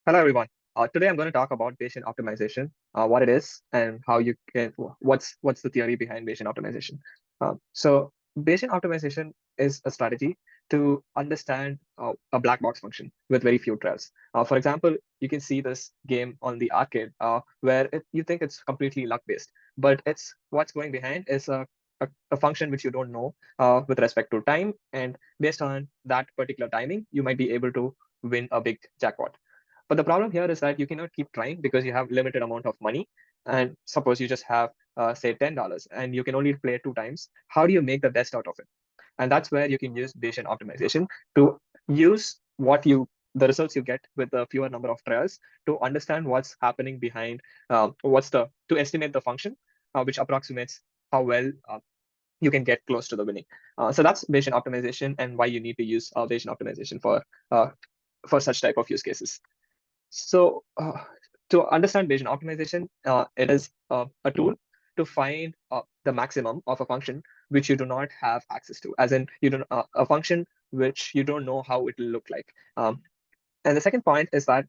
Hello, everyone. Today I'm going to talk about Bayesian optimization, what it is, and how you can. What's the theory behind Bayesian optimization? So Bayesian optimization is a strategy to understand a black box function with very few trials. For example, you can see this game on the arcade where you think it's completely luck based, but it's what's going behind is a function which you don't know with respect to time, and based on that particular timing, you might be able to win a big jackpot. But the problem here is that you cannot keep trying because you have limited amount of money. And suppose you just have, say, $10 and you can only play it 2 times. How do you make the best out of it? And that's where you can use Bayesian optimization to use the results you get with the fewer number of trials to understand what's happening behind, to estimate the function, which approximates how well you can get close to the winning. So that's Bayesian optimization and why you need to use Bayesian optimization for such type of use cases. So to understand Bayesian optimization, it is a tool to find the maximum of a function which you do not have access to, as in you don't a function which you don't know how it will look like. And the second point is that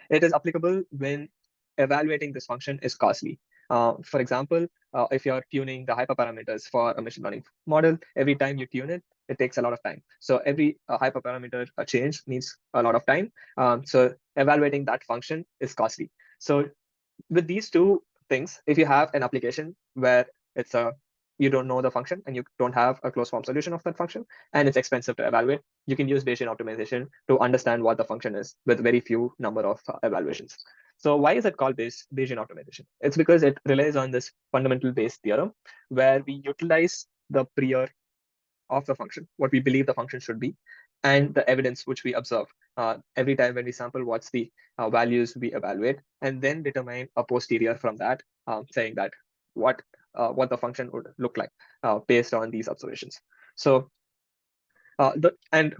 it is applicable when evaluating this function is costly. For example, if you're tuning the hyperparameters for a machine learning model, every time you tune it, it takes a lot of time. So every hyperparameter change needs a lot of time. So evaluating that function is costly. So with these two things, if you have an application where it's a you don't know the function and you don't have a closed form solution of that function, and it's expensive to evaluate, you can use Bayesian optimization to understand what the function is with very few number of evaluations. So why is it called Bayesian optimization? It's because it relies on this fundamental Bayes theorem, where we utilize the prior of the function, what we believe the function should be, and the evidence which we observe every time when we sample what's the values we evaluate, and then determine a posterior from that, saying that what the function would look like based on these observations. So and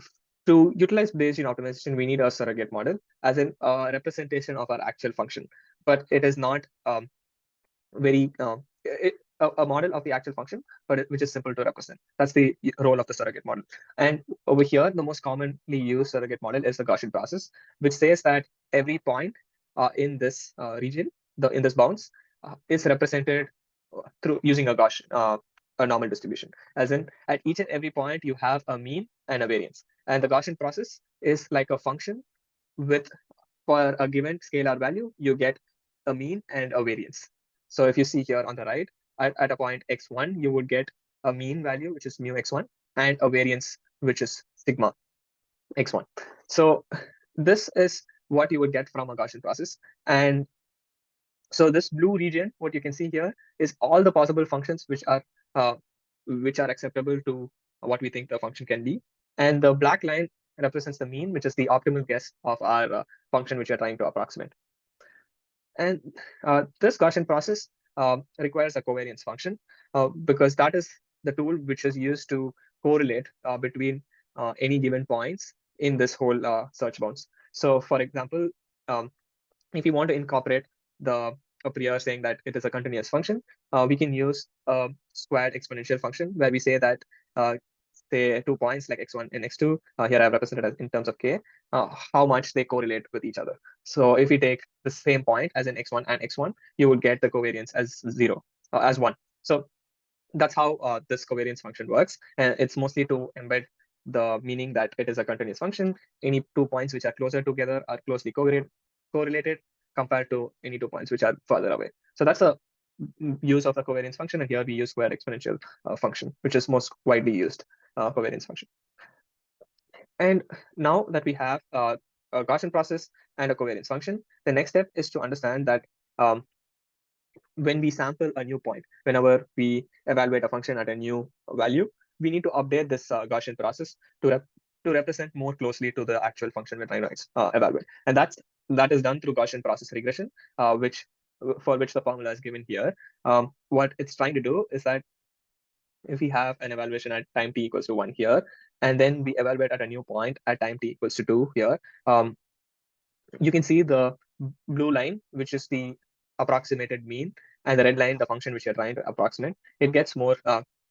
to utilize Bayesian optimization, we need a surrogate model, as in a representation of our actual function, but it is not very a model of the actual function, but which is simple to represent. That's the role of the surrogate model. And over here, the most commonly used surrogate model is the Gaussian process, which says that every point in this region, in this bounds, is represented through using a normal distribution. As in, at each and every point, you have a mean and a variance. And the Gaussian process is like a function with for a given scalar value, you get a mean and a variance. So if you see here on the right, at a point x1, you would get a mean value, which is mu x1, and a variance, which is sigma x1. So this is what you would get from a Gaussian process. And so this blue region, what you can see here is all the possible functions which are acceptable to what we think the function can be. And the black line represents the mean, which is the optimal guess of our function which we're trying to approximate. And this Gaussian process requires a covariance function because that is the tool which is used to correlate between any given points in this whole search bounds. So for example, if you want to incorporate the a prior saying that it is a continuous function, we can use a squared exponential function where we say that say 2 points like x1 and x2, here I've represented as in terms of k, how much they correlate with each other. So if we take the same point as in x1 and x1, you would get the covariance as 0, as 1. So that's how this covariance function works. And it's mostly to embed the meaning that it is a continuous function. Any 2 points which are closer together are closely correlated compared to any 2 points which are further away. So that's a use of the covariance function. And here we use square exponential function, which is most widely used covariance function. And now that we have a Gaussian process and a covariance function, the next step is to understand that when we sample a new point, whenever we evaluate a function at a new value, we need to update this Gaussian process to represent more closely to the actual function we're trying to evaluate. And that is done through Gaussian process regression, for which the formula is given here. What it's trying to do is that if we have an evaluation at time t equals to 1 here, and then we evaluate at a new point at time t equals to 2 here, you can see the blue line, which is the approximated mean, and the red line, the function which you're trying to approximate. It gets more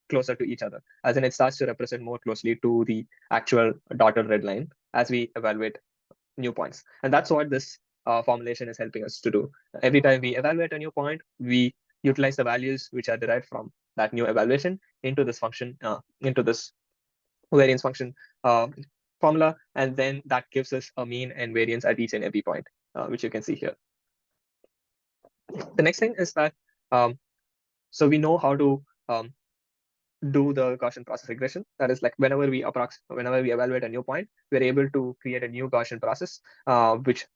closer to each other, as in it starts to represent more closely to the actual dotted red line as we evaluate new points. And that's what this formulation is helping us to do. Every time we evaluate a new point, we utilize the values which are derived from that new evaluation into this function, into this variance function formula, and then that gives us a mean and variance at each and every point, which you can see here. The next thing is that so we know how to do the Gaussian process regression. That is, like, whenever we evaluate a new point, we're able to create a new Gaussian process, which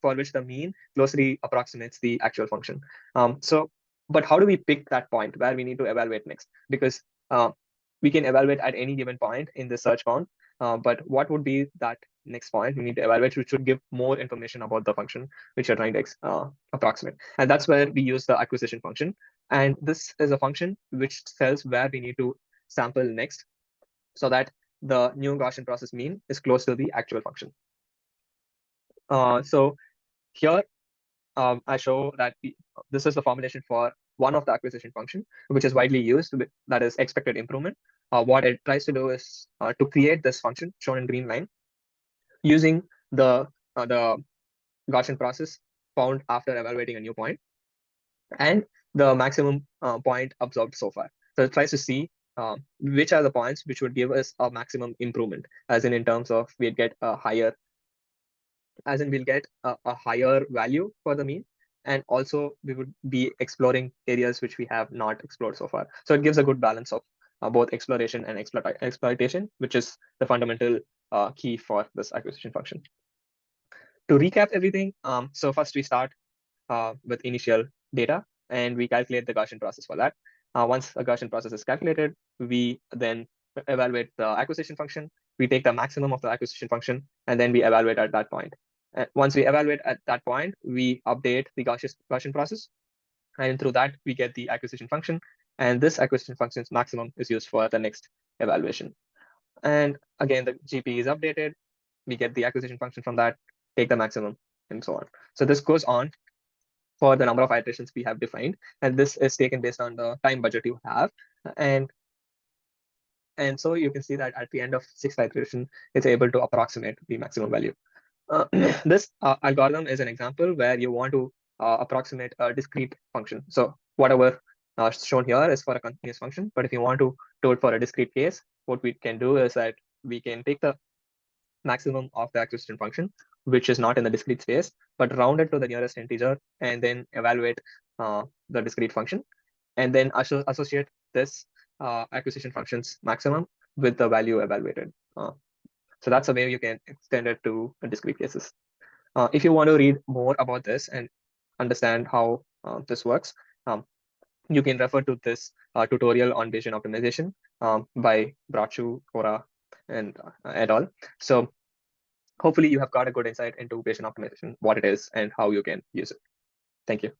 for which the mean closely approximates the actual function. But how do we pick that point where we need to evaluate next? Because we can evaluate at any given point in the search bound, but what would be that next point we need to evaluate, which should give more information about the function which you're trying to approximate? And that's where we use the acquisition function. And this is a function which tells where we need to sample next, so that the new Gaussian process mean is close to the actual function. So here I show that this is the formulation for one of the acquisition function, which is widely used, that is expected improvement. What it tries to do is to create this function shown in green line using the Gaussian process found after evaluating a new point and the maximum point observed so far. So it tries to see which are the points which would give us a maximum improvement, as in terms of we'll get a higher value for the mean, and also we would be exploring areas which we have not explored so far. So it gives a good balance of both exploration and exploitation, which is the fundamental key for this acquisition function. To recap everything, so first we start with initial data, and we calculate the Gaussian process for that. Once a Gaussian process is calculated, we then evaluate the acquisition function. We take the maximum of the acquisition function, and then we evaluate at that point. Once we evaluate at that point, we update the Gaussian process, and through that, we get the acquisition function. And this acquisition function's maximum is used for the next evaluation. And again, the GP is updated. We get the acquisition function from that, take the maximum, and so on. So this goes on for the number of iterations we have defined, and this is taken based on the time budget you have. And so you can see that at the end of 6th iteration, it's able to approximate the maximum value. This algorithm is an example where you want to approximate a discrete function. So whatever shown here is for a continuous function, but if you want to do it for a discrete case, what we can do is that we can take the maximum of the acquisition function, which is not in the discrete space, but round it to the nearest integer, and then evaluate the discrete function, and then associate this acquisition function's maximum with the value evaluated. So that's a way you can extend it to discrete cases. If you want to read more about this and understand how this works, you can refer to this tutorial on Bayesian optimization by Brachu, Kora, and et al. So hopefully you have got a good insight into Bayesian optimization, what it is, and how you can use it. Thank you.